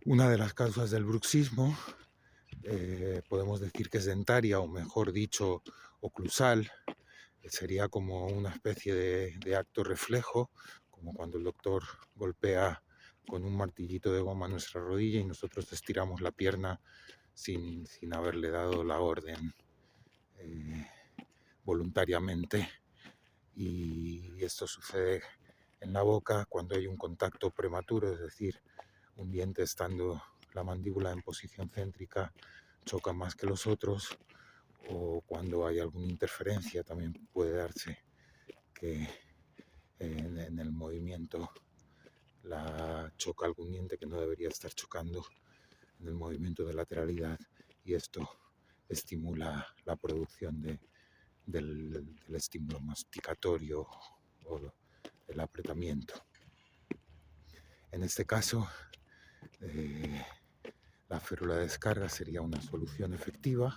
Una de las causas del bruxismo podemos decir que es dentaria, o mejor dicho, oclusal. Sería como una especie de acto reflejo, como cuando el doctor golpea con un martillito de goma nuestra rodilla y nosotros estiramos la pierna sin haberle dado la orden eh, voluntariamente. Y esto sucede en la boca cuando hay un contacto prematuro, es decir, un diente estando la mandíbula en posición céntrica choca más que los otros, o cuando hay alguna interferencia también puede darse que en el movimiento la choca algún diente que no debería estar chocando en el movimiento de lateralidad, y esto estimula la producción del estímulo masticatorio o el apretamiento. En este caso, eh, la férula de descarga sería una solución efectiva,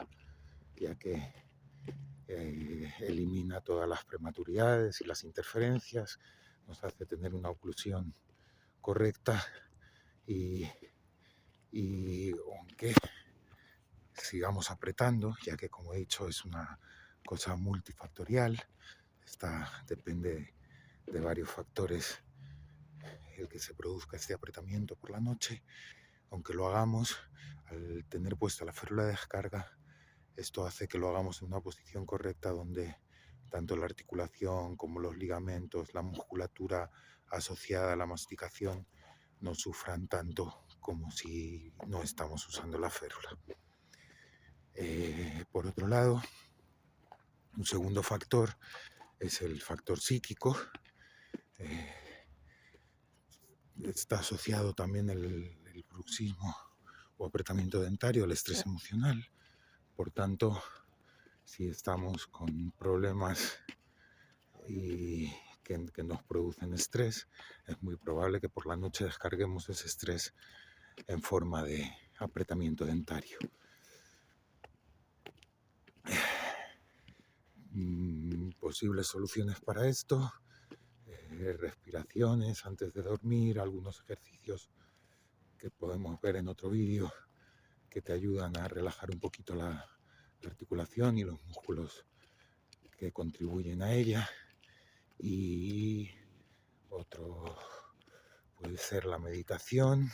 ya que elimina todas las prematuridades y las interferencias, nos hace tener una oclusión correcta y, y aunque sigamos apretando, ya que como he dicho es una cosa multifactorial, depende de varios factores el que se produzca este apretamiento por la noche. Aunque lo hagamos, al tener puesta la férula de descarga, esto hace que lo hagamos en una posición correcta donde tanto la articulación como los ligamentos, la musculatura asociada a la masticación no sufran tanto como si no estamos usando la férula. Por otro lado, un segundo factor es el factor psíquico. Está asociado también el bruxismo o apretamiento dentario al estrés emocional. Por tanto, si estamos con problemas y que nos producen estrés, es muy probable que por la noche descarguemos ese estrés en forma de apretamiento dentario. Posibles soluciones para esto: respiraciones antes de dormir, algunos ejercicios que podemos ver en otro vídeo que te ayudan a relajar un poquito la articulación y los músculos que contribuyen a ella. Y otro puede ser la meditación,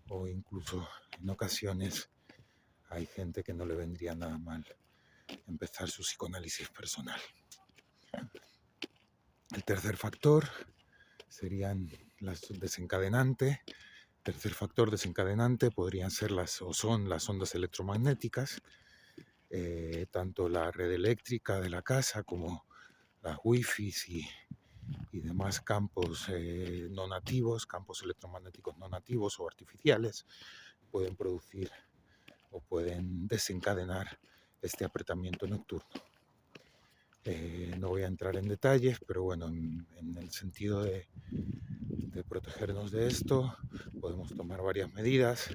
o incluso en ocasiones hay gente que no le vendría nada mal empezar su psicoanálisis personal. El tercer factor serían las desencadenantes. Tercer factor desencadenante podrían ser son las ondas electromagnéticas, tanto la red eléctrica de la casa como las wifi y demás campos no nativos, campos electromagnéticos no nativos o artificiales, pueden producir o pueden desencadenar este apretamiento nocturno. No voy a entrar en detalles, pero bueno, en el sentido de protegernos de esto, podemos tomar varias medidas.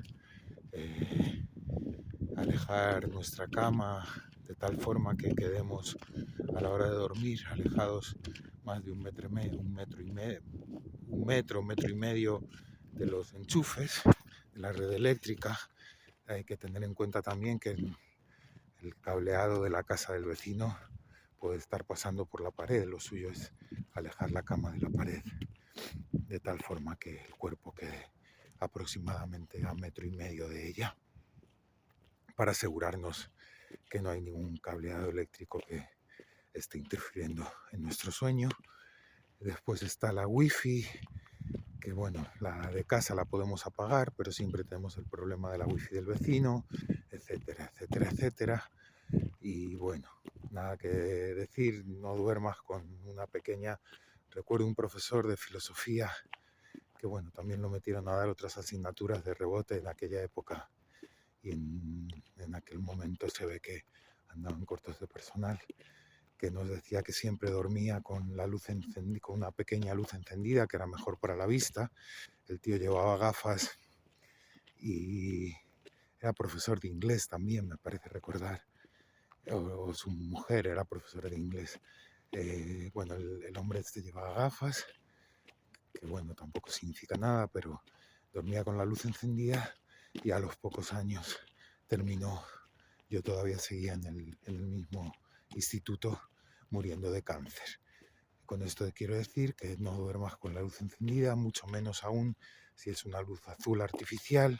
Alejar nuestra cama de tal forma que quedemos a la hora de dormir alejados más de un metro y medio de los enchufes de la red eléctrica. Hay que tener en cuenta también que el cableado de la casa del vecino puede estar pasando por la pared. Lo suyo es alejar la cama de la pared de tal forma que el cuerpo quede aproximadamente a metro y medio de ella, para asegurarnos que no hay ningún cableado eléctrico que esté interfiriendo en nuestro sueño. Después está la wifi, que bueno, la de casa la podemos apagar, pero siempre tenemos el problema de la wifi del vecino, etcétera, etcétera, etcétera. Y bueno, nada que decir, no duermas con una pequeña... Recuerdo un profesor de filosofía que bueno, también lo metieron a dar otras asignaturas de rebote en aquella época, y en aquel momento se ve que andaban cortos de personal, que nos decía que siempre dormía con la luz encendida, con una pequeña luz encendida, que era mejor para la vista. El tío llevaba gafas y era profesor de inglés también, me parece recordar, o su mujer era profesora de inglés. Bueno, el hombre este llevaba gafas, que bueno, tampoco significa nada, pero dormía con la luz encendida y a los pocos años terminó. Yo todavía seguía en el mismo instituto muriendo de cáncer. Con esto quiero decir que no duermas con la luz encendida, mucho menos aún si es una luz azul artificial.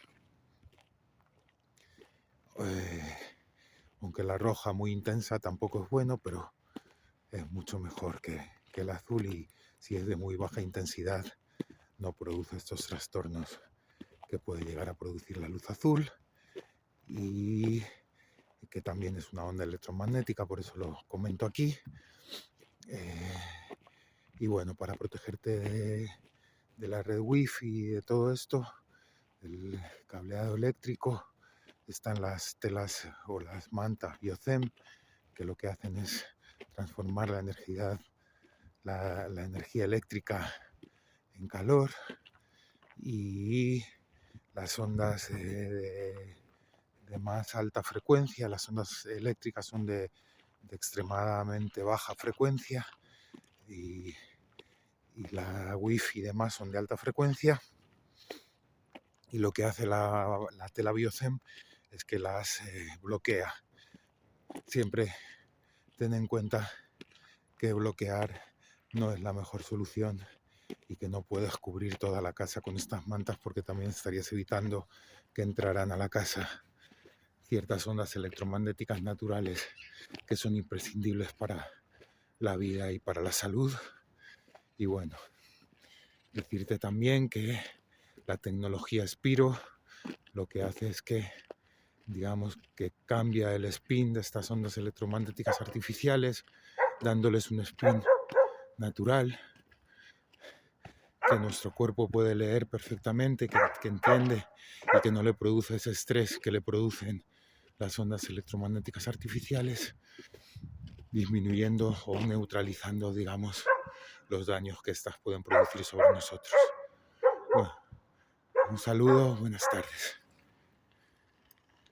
Aunque la roja muy intensa tampoco es bueno, pero es mucho mejor que el azul, y si es de muy baja intensidad no produce estos trastornos que puede llegar a producir la luz azul, y que también es una onda electromagnética, por eso lo comento aquí. Y bueno, para protegerte de la red wifi y de todo esto, el cableado eléctrico, están las telas o las mantas Biocem, que lo que hacen es transformar la energía eléctrica en calor, y las ondas de más alta frecuencia, las ondas eléctricas son de extremadamente baja frecuencia, y la wifi y demás son de alta frecuencia, y lo que hace la tela Biocem es que las bloquea. Siempre ten en cuenta que bloquear no es la mejor solución y que no puedes cubrir toda la casa con estas mantas, porque también estarías evitando que entraran a la casa ciertas ondas electromagnéticas naturales que son imprescindibles para la vida y para la salud. Y bueno, decirte también que la tecnología Spiro lo que hace es que, digamos, que cambia el spin de estas ondas electromagnéticas artificiales, dándoles un spin natural que nuestro cuerpo puede leer perfectamente, que entiende, y que no le produce ese estrés que le producen las ondas electromagnéticas artificiales, disminuyendo o neutralizando, digamos, los daños que estas pueden producir sobre nosotros. Bueno, un saludo, buenas tardes.